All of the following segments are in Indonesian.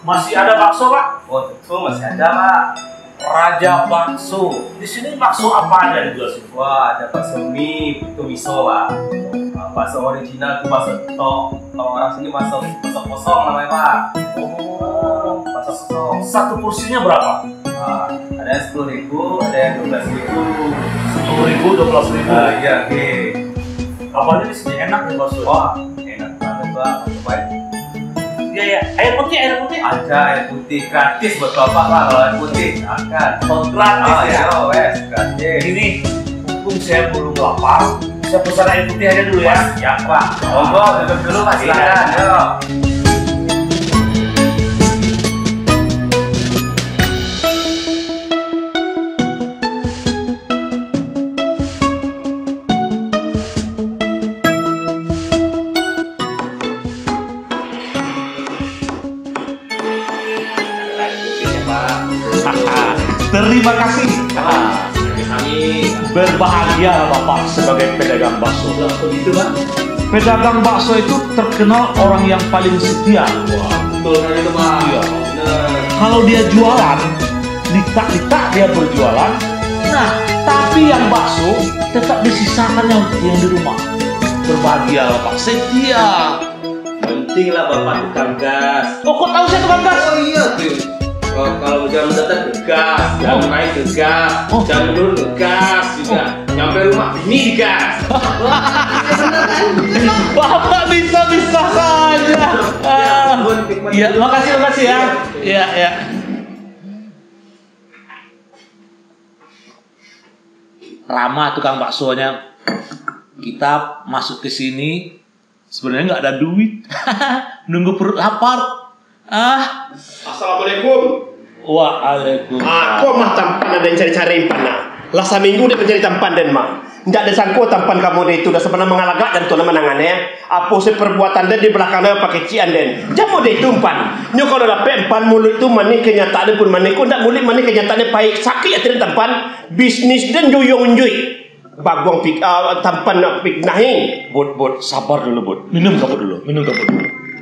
Masih ada bakso, Pak? Oh, tentu masih ada, Pak. Raja Bakso. Di sini bakso apa aja dijual sih? Wah, ada bakso mie, itu miso, Pak. Bakso original itu bakso tok. Kalau orang sini bakso kosong namanya, Pak. Oh, Bakso kosong. satu porsinya berapa? Ada yang 10.000, ada yang 12.000. 10.000, 12.000. Iya, oke. Kabarnya di sini enak nih bakso. Wah, enak banget, Pak. Cobain. Iya ya. Air putih. Ada air putih gratis buat Bapak, Pak. Kalau air putih, akan. Oh, gratis ya. Iya, wes, gratis. Ini mumpung saya belum lapar, saya pesan air putih aja dulu ya. Ya, Pak. Monggo, duduk dulu, Mas. Silakan. Ayo. Terima kasih. Amin. Berbahagia Bapak sebagai pedagang bakso. Begitu, Pak. Pedagang bakso itu terkenal orang yang paling setia. Wah, betul kan itu, Pak. Iya. Bener. Kalau dia jualan, dita dia berjualan. Nah, tapi yang bakso tetap disisakan yang di rumah. Berbahagia Bapak, setia. Penting lah Bapak tukang gas. Oh, kok tahu saya tukang gas? Oh iya, tuh. Kalau jam datang ke gas, jam naik ke gas, jam turun ke gas juga. Nyampe rumah ini di gas. Bapak bisa saja. Iya, makasih ya. Iya. Ramah tukang baksonya. Kita masuk ke sini sebenarnya nggak ada duit. Nunggu perut lapar. Assalamualaikum. Waalaikumsalam. Kok mah tampan ada yang cari-cari impan nah. Lah seminggu dia mencari tampan dan mah. Tidak ada sangko tampan kamu dia itu dah sebenarnya mengalagak dan tuh menangannya. Apa sih perbuatan dia di belakang dia pakai cian den. Jamu dia itu umpan. Nyo kalau dapat empan mulut itu mani kenyataan pun mani. Kau tidak mulut mani kenyataannya baik sakit ya tidak tampan. Bisnis dan juyung junjui. Bagong pik tampan pik nahi. Bud, sabar dulu, Bud. Minum kabut dulu.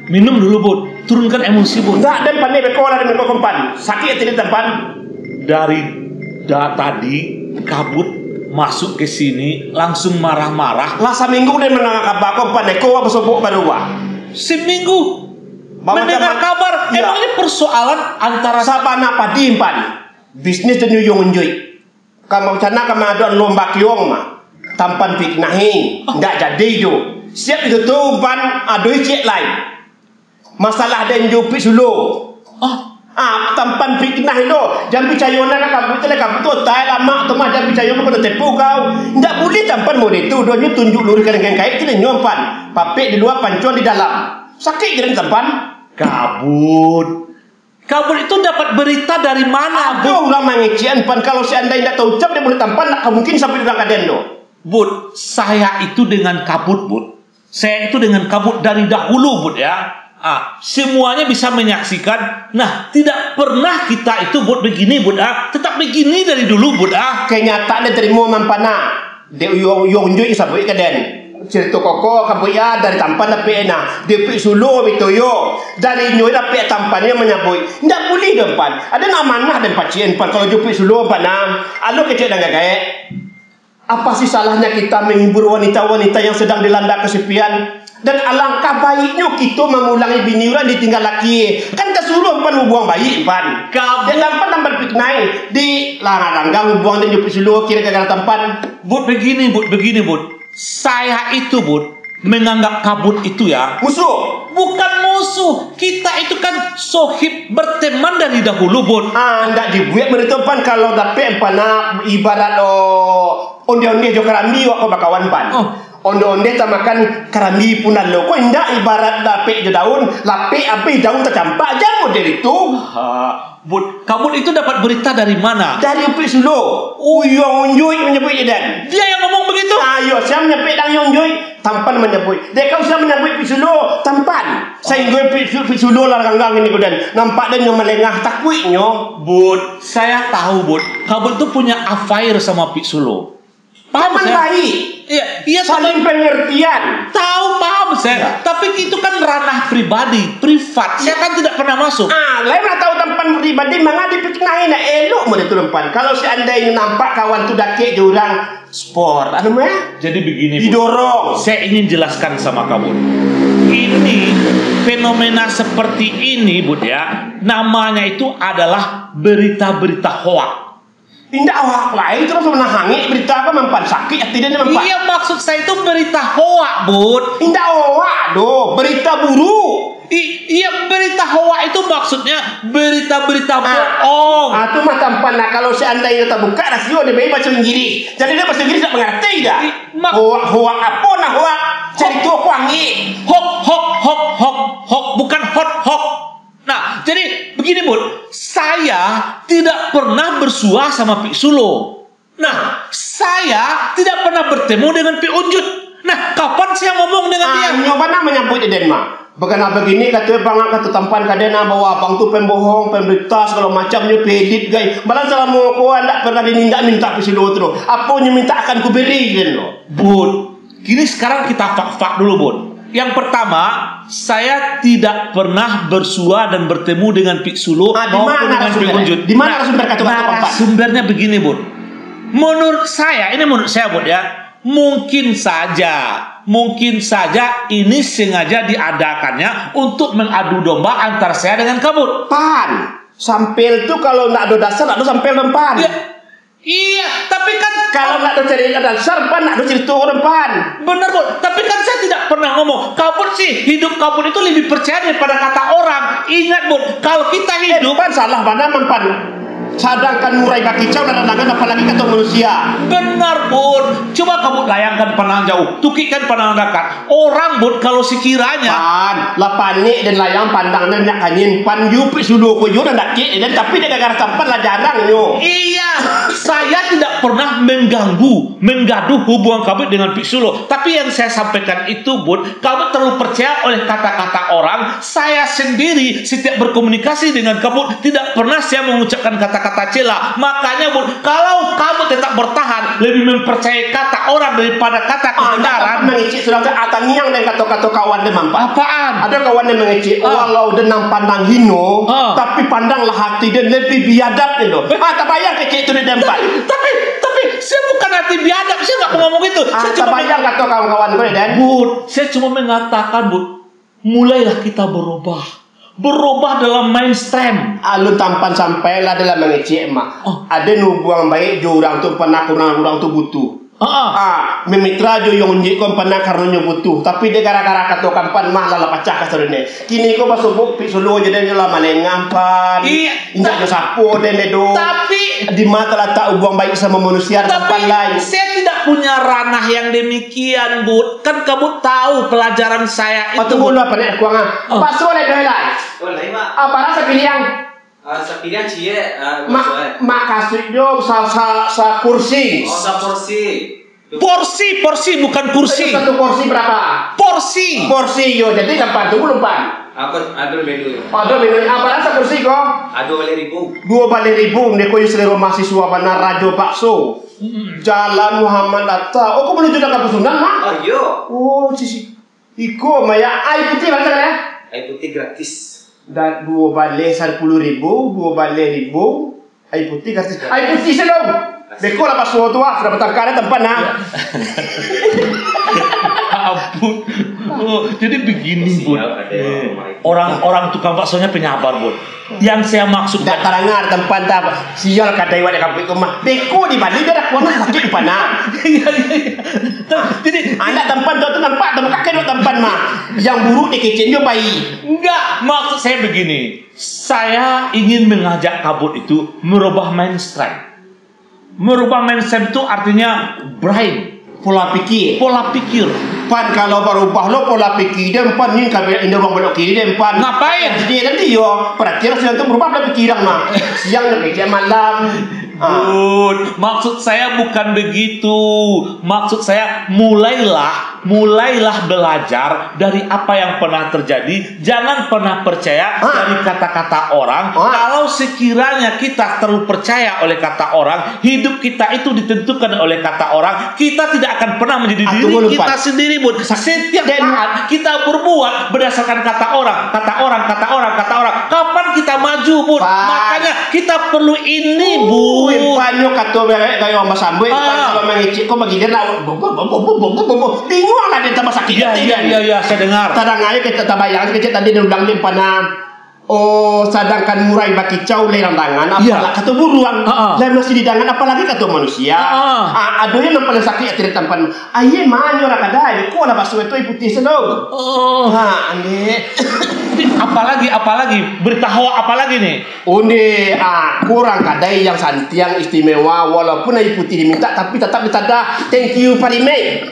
Minum dulu, Bud. Turunkan emosi, Bud. Tidak, dan pandai berkolah dan berkompan. Sakit ya tidak tampan. Dari tadi kabut masuk ke sini langsung marah-marah. Lah seminggu dia menangkap bakong pandai kau apa sobok baru wah. Seminggu mendengar kabar. Ya. Emang ini persoalan antara sabana padi impan. Bisnis dan nyuyung unjui. Kamu sana kamu ada lomba kiong mah. Tampan pik nahi. Nggak jadi jo. Siap itu tuh ban adoi cek lain. Masalah dan jupi sulu. Tampan fitnah itu. Jangan percayona kan kamu itu kamu tu tai lama tu mah jangan percaya kau tepu kau. Ndak boleh tampan mod itu. Doanya tunjuk luruskan dengan kait itu nyompan. Papek di luar pancon di dalam. Sakit jadi tampan. Kabut itu dapat berita dari mana, Bud? Ada orang mengecian pan kalau seandainya tidak tahu ucap dia boleh tampan tak mungkin sampai di dalam do. Bud, saya itu dengan kabut, Bud. Saya itu dengan kabut dari dahulu, Bud ya. Semuanya bisa menyaksikan. Nah, tidak pernah kita itu Bud begini, Bud tetap begini dari dulu, Bud Kenyataan dia terima mampana. Dia yung sabu ikaden. Cerita koko kabu ya dari tampan tapi enak. Dia pi sulu itu yo. Dari nyoy tapi tampannya menyabui. Ndak boleh depan. Ada amanah dan pacien pan kalau jupi sulu panam. Alo kecil dan gagae. Apa sih salahnya kita menghibur wanita-wanita yang sedang dilanda kesepian? Dan alangkah baiknya kita mengulangi bini orang ditinggal laki. Kan tak suruh pan buang bayi pan. Dan tampan tambah piknai di larang-larang buang dan jupi sulu kira gara tampan. Bud begini, Bud. Saya itu, Bud, menganggap kabut itu ya musuh. Bukan musuh. Kita itu kan sohib berteman dari dahulu, Bud. Ndak dibuat beritepan kalau dapat empana ibarat onde-onde jo karambi wak bakawan pan. Onde-onde tamakan karambi punan lo. Kok indak ibarat dapat jo daun, lapik api daun tercampak aja model itu. Bud, kabut itu dapat berita dari mana? Dari Upik Sulu. Uyong unjuy menyebut dan. Dia yang ngomong begitu? Ayo, saya menyebut dan unjuy. Tampan menyebut. Dia kau saya menyebut Upik Sulu. Tampan. Saya ingin Upik Sulu lah ganggang ini kudan. Nampak dia melengah takwiknya. Bud, saya tahu, Bud. Kabut itu punya affair sama Upik Sulu. Paham saya? Baik. Iya, saling pengertian. Tahu Paham saya, tapi itu kan ranah pribadi, privat. Saya kan tidak pernah masuk. Lain nak tahu tempat pribadi mana dipiknain nak elok mana tu tempat. Kalau seandainya nampak kawan tu dakik diorang sport, anu mah? Jadi begini, Bud. Didorong. Saya ingin jelaskan sama kamu. Ini fenomena seperti ini, Bud ya. Namanya itu adalah berita-berita hoak. Tindak awak lain terus menahangi berita apa mempan sakit atau tidak mempan. Iya, maksud saya itu berita hoak, Bud. Tindak awak doh, berita buruk. Iya, berita hoak itu maksudnya berita-berita bohong. Itu mah tampan lah. Kalau seandainya kita buka rasio dia baik bahasa Inggris. Jadi dia bahasa Inggris tak mengerti dah. Hoak apa nah hoak? Jadi tu wangi. Hok, bukan hot. Nah, jadi begini, Bud. Saya tidak pernah bersua sama Pik Sulo. Nah, saya tidak pernah bertemu dengan Pik Unjut. Nah, kapan saya ngomong dengan dia? Nyoba nak menyambut Eden mah. Bagaimana begini kata bang kata tampan kadena bahwa abang tu pembohong, pemberita segala macamnya pedit guys. Balang salah mau kau tak pernah diminta Pik Sulo terus. Apa yang minta akan ku beri kan lo. Bud, kini sekarang kita fak dulu, Bud. Yang pertama, saya tidak pernah bersua dan bertemu dengan Pik Sulo maupun dengan Pik Unjut. Di mana sumber kata-kata sumbernya begini, Bud. Menurut saya, Bud ya, mungkin saja ini sengaja diadakannya untuk mengadu domba antara saya dengan kamu. Sampel tu kalau nak ada dasar, nak ada sampel rempan. Iya, tapi kan kalau nak ada cerita dasar, nak ada cerita rempan. Benar, Bud. Tapi kan saya tidak pernah ngomong. Kabut sih, hidup kabut itu lebih percaya daripada kata orang. Ingat, Bud, kalau kita hidup salah mana mempan. Sadangkan murai kaki kicau dan tangan apalagi kata manusia. Benar, Bud. Coba kamu layangkan pandangan jauh, tukikkan pandangan dekat. Orang, Bud, kalau sekiranya panik dan layang pandang dan nak kanyin pan yupi sudu ko dan dakik dan tapi dia gara tampan lah jarang yo. Iya, saya tidak pernah menggaduh hubungan kamu dengan Pik Sulo. Tapi yang saya sampaikan itu, Bud, kamu terlalu percaya oleh kata-kata orang. Saya sendiri setiap berkomunikasi dengan kamu tidak pernah saya mengucapkan kata-kata cela. Makanya, Bud, kalau kamu tetap bertahan lebih mempercayai kata orang daripada kata kebenaran. Mengicik sudah ada niang dan kata-kata kawan dia mampak. Apaan? Ada kawan yang mengicik walau denang pandang hino, tapi pandanglah hati dan lebih biadab ni loh. Tak bayang kecik itu dia dempat. Tapi saya bukan hati biadab, saya nggak mau ngomong itu. Saya cuma bayang kata kawan-kawan gue dan. Bud, saya cuma mengatakan, Bud, mulailah kita berubah dalam mainstream. Lu tampan sampailah dalam mengecek emak. Ada nubuang baik jo orang tu pernah kurang orang tu butuh. Memitra jo yang unjik kon pernah karena butuh. Tapi dia gara-gara kata kampan mah lala pacah kasar ni. Kini ko pasubuk Pik Sulo je dan lah malengam pan. Injak jo sapo dan do. Tapi di mata letak hubungan baik sama manusia tampan lain. Saya tidak punya ranah yang demikian, Bud. Kan kamu tahu pelajaran saya itu. Tunggu lu apa nih kuang Pak Sulo dah lah. Boleh, Mak. Apa rasa pilihan? Sapilian cie, mak kasih jo sa kursi. Sa porsi. Porsi bukan kursi. Satu porsi berapa? Porsi yo. Jadi tempat tunggu lumpan. Ada menu. Ada menu. Apa rasa kursi kok? Ada balik ribu. 2 ribu. Neko yo selera mahasiswa benar Rajo Bakso. Jalan Muhammad Atta. Kau menuju ke Pasundan, Mak? Oh, iya. Cici. Iko maya air putih berapa ya? Air putih gratis. Dan 2 balai 10 ribu, 2 balai 1,000. Air putih gratis. Air putih sedong. Beko lah pas suatu sudah bertangkar tempat nah. Ampun. Jadi begini, Bud. Orang tukang baksonya penyabar, Bud. Yang saya maksud tak tarangar tempat tak sial kadai wak kampung itu mah. Beko di Bali dia dah kuat sakit pana. Iya. Jadi anak tempat tu nampak kakek tempat mah. Yang buruk dikecin dia bayi. Enggak, maksud saya begini. Saya ingin mengajak kabut itu merubah mainstream. Merubah mindset itu artinya brain, pola pikir. Pan kalau berubah lo pola pikir dia pan ni kalau ini orang belok kiri dia pan. Ngapain? Jadi nanti yo perhatian sedang tu berubah pola pikiran mah. Siang nak kerja malam, Bud, maksud saya bukan begitu. Maksud saya mulailah belajar dari apa yang pernah terjadi. Jangan pernah percaya dari kata-kata orang. Kalau sekiranya kita terlalu percaya oleh kata orang, hidup kita itu ditentukan oleh kata orang, kita tidak akan pernah menjadi diri kita sendiri, Bud. Setiap saat kita berbuat berdasarkan kata orang. Kapan kita maju, Bud? Makanya kita perlu ini, Bud. Panyo kata kayak orang basambut, kalau mengicik kau bagi dia nak bingung lah dia tambah sakit. Iya, saya dengar. Kadang aja kita tabayang kecil tadi dia ulang dia panah. Sedangkan murai baki cau lerang tangan, apalagi kata buruan, lain masih di tangan, apalagi kata manusia. Aduhnya nampak sakit tidak tampan. Aye manyo orang kadai, kau lah basuh itu putih sedau. Ane. Apalagi beritahu apalagi nih? Kurang kadai yang santiang istimewa, walaupun air putih diminta, tapi tetap ditada. Thank you Parime.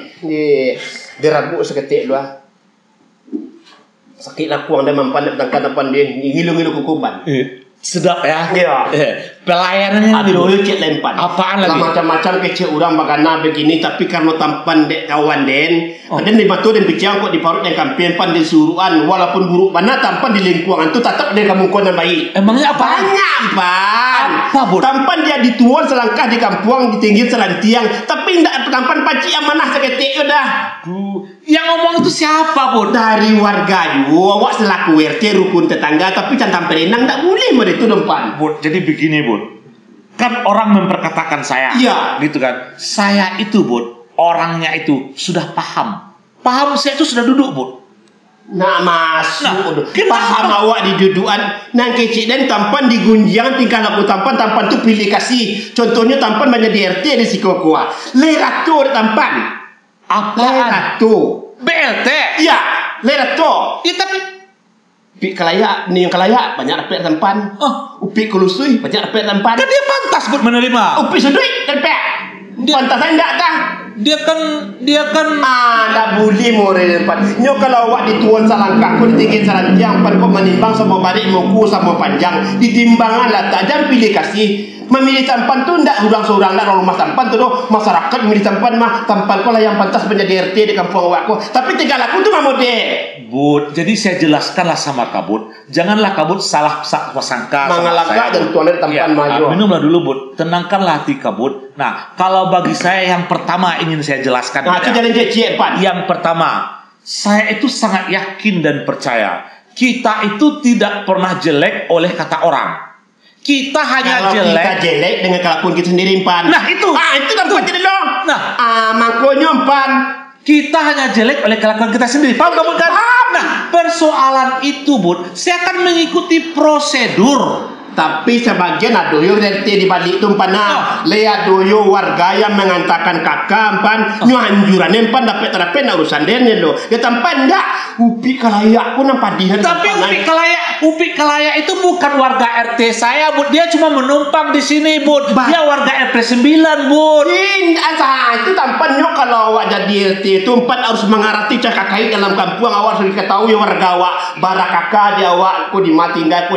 Dirabu seketik luah. Sakit lah kuang dan mampan dan dia ngilu-ngilu kukuban. Sedap ya. Pelayanannya aduh cek lempan. Apaan lagi? Macam-macam kecil orang bagana begini, tapi karena tampan dek kawan den. Dan di batu dan pecah kok di parut dan kampen pan den suruhan, walaupun buruk mana tampan di lingkungan tu tetap dia kamu kuan dan baik. Emangnya apa? Banyak pan. Apa, Bud? Tampan dia dituan selangkah di kampung di tinggi selantiang, tapi ndak tampan paci amanah seketik dah. Yang ngomong itu siapa, Bud? Dari warga you, awak selaku RT rukun tetangga, tapi cantam perenang tak boleh itu depan. Bud, jadi begini, Bud. Kan orang memperkatakan saya, gitu kan. Saya itu, Bud, orangnya itu sudah paham. Paham saya itu sudah duduk, Bud. Nak masuk. Paham awak di dudukan. Nang kecil dan tampan di gunjang tingkah laku tampan tu pilih kasih. Contohnya tampan banyak di RT di Sikokoa. Lerato tampan. Apaan? BLT? Iya, lerato. Ya tapi Upi kelayak, ni yang kelayak banyak dapat tampan. Upi kelusui banyak dapat tampan. Kan dia pantas buat menerima. Upi sedui dapat. Pantas enggak tah? Dia kan tak boleh more depan. Nyo kalau awak dituan salangkah ko ditingin salanjang pan ko manimbang sama balik moku sama panjang. Ditimbangan lah tak jam pilih kasih. Memilih tampan tu ndak seorang nak rumah tampan tu doh. Masyarakat memilih tampan mah tampan ko lah yang pantas menjadi RT di kampung awak ko. Tapi tinggal aku tu mah mode. Bud, jadi saya jelaskanlah sama Kabut. Janganlah Kabut salah sangka. Mangalagak dan tuan tampan maju. Minumlah dulu, Bud. Tenangkanlah hati Kabut. Nah, kalau bagi saya yang pertama ingin saya jelaskan. Yang pertama, saya itu sangat yakin dan percaya kita itu tidak pernah jelek oleh kata orang. Kita hanya jelek. Kita jelek dengan kelakuan kita sendiri, Pan. Nah, itu tempat jadi dong. Nah, makanya, Pan, kita hanya jelek oleh kelakuan kita sendiri. Paham kamu kan? Nah, persoalan itu, Bud, saya akan mengikuti prosedur. Tapi sebagian adoyo RT di balik tu Pan. Lihat doyo warga yang mengantarkan kakak Pan. Nyo anjuran Pan dapat nak urusan dia lo. Dia tampan dak. Upi kelayak pun nampak dia. Tapi Upi kelayak itu bukan warga RT saya, Bud. Dia cuma menumpang di sini, Bud. Dia warga RT 9, Bud. Itu tampan nyo kalau awak jadi RT itu harus mengarati cakap kait dalam kampung awak sudah ketahui warga awak barak kakak dia awak ko dimati enggak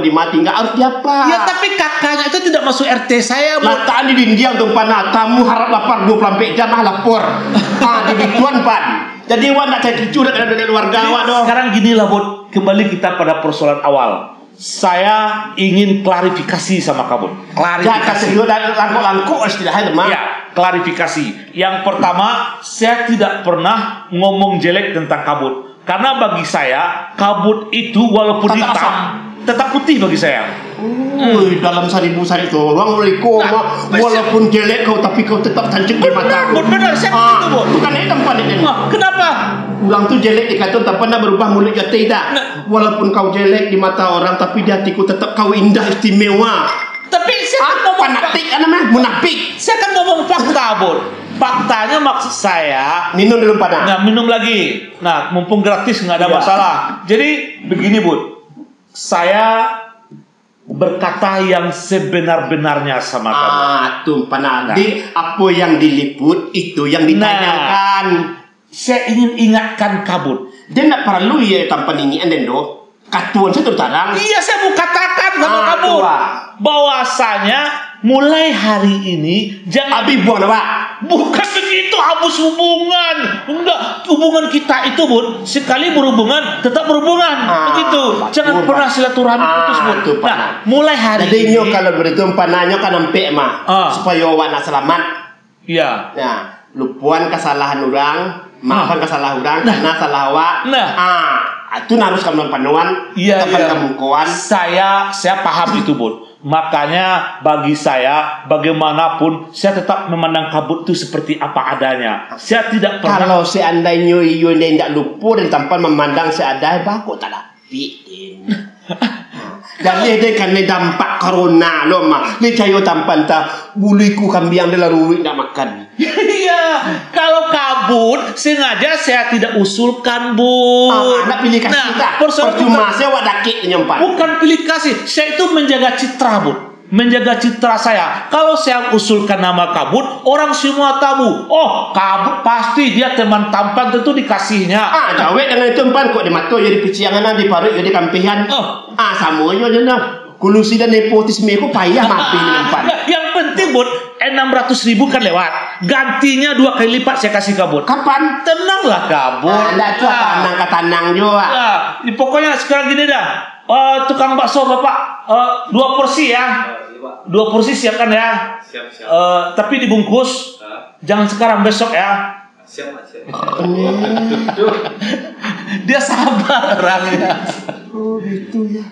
harus diapa. Ya tapi kakaknya itu tidak masuk RT saya, Bud. Lataan di dindiang tu Pan. Tamu harap lapar 24 jam lapor. Di bituan Pan. Jadi awak nak cari cucu dari warga awak dong. Sekarang ginilah, Bud. Kembali kita pada persoalan awal. Saya ingin klarifikasi sama Kabut. Klarifikasi. Langkuk istilahnya teman. Ya, klarifikasi. Yang pertama, saya tidak pernah ngomong jelek tentang Kabut. Karena bagi saya, Kabut itu walaupun hitam, tetap putih bagi saya. Dalam 1000 sari itu orang walaupun jelek kau tapi kau tetap tancap di mata aku. Benar, saya begitu, Bud. Bukan hitam Pan ini. Kenapa? Ulang tu jelek dikata tak pernah berubah mulut jati tidak. Walaupun kau jelek di mata orang tapi di hatiku tetap kau indah istimewa. Tapi saya ngomong fanatik namanya munafik. Saya kan ngomong fakta, Bud. Faktanya maksud saya minum dulu Pan. Nah, minum lagi. Nah, mumpung gratis nggak ada masalah. Jadi begini, Bud. Saya berkata yang sebenar-benarnya sama kamu. Tuh Panadi, apa yang diliput itu yang ditanyakan. Saya ingin ingatkan Kabut. Dia tak perlu ya tampan ini anda do. Katuan saya tertarang. Iya, saya mau katakan sama Kabut bahwasanya mulai hari ini jangan Abi buang apa? bukan begitu habis hubungan. Enggak, hubungan kita itu Bud, sekali berhubungan tetap berhubungan. Begitu. Jangan pernah silaturahmi putus Bud. Itu Nah, mulai hari jadi ini nyo kalau begitu panahnya kan sampai mah supaya awak nak selamat. ya. Ya, lupuan kesalahan orang, maafkan kesalahan orang karena salah awak. Itu harus kamu panuan, Iya, tempat iya. kamu kawan. Saya paham itu Bud. Makanya bagi saya bagaimanapun saya tetap memandang kabut itu seperti apa adanya. Saya tidak pernah Kalau seandainya iyo tidak lupa dan tanpa memandang seadanya, baku tak ada. Dan dia kan dampak corona lo mah. Dia cayo tampan tak buliku kambing dia lalu nak makan. Iya, kalau kabut sengaja saya tidak usulkan, Bud. Nak pilih kasih tak? persoalan Percuma saya awak dakik nyempat. bukan pilih kasih. Saya itu menjaga citra, Bud. Menjaga citra saya. Kalau saya usulkan nama kabut, orang semua tahu. Oh, kabut pasti dia teman tampan, tentu dikasihnya. Jawab dengan itu empan kok di mata jadi piciangan di parut jadi kampihan. Sama aja jenak. Kolusi dan nepotisme ku payah mapi ni empan. Yang penting Bud, 600.000 kan lewat. Gantinya 2 kali lipat saya kasih kabut. Kapan? Tenanglah kabut. Ada tu tanang ke tanang juga. Pokoknya sekarang gini dah. Tukang bakso Bapak, 2 porsi ya. 2 porsi siapkan ya. Siap. Tapi dibungkus. Jangan sekarang, besok ya. Siap. Dia sabar orangnya. Oh gitu ya.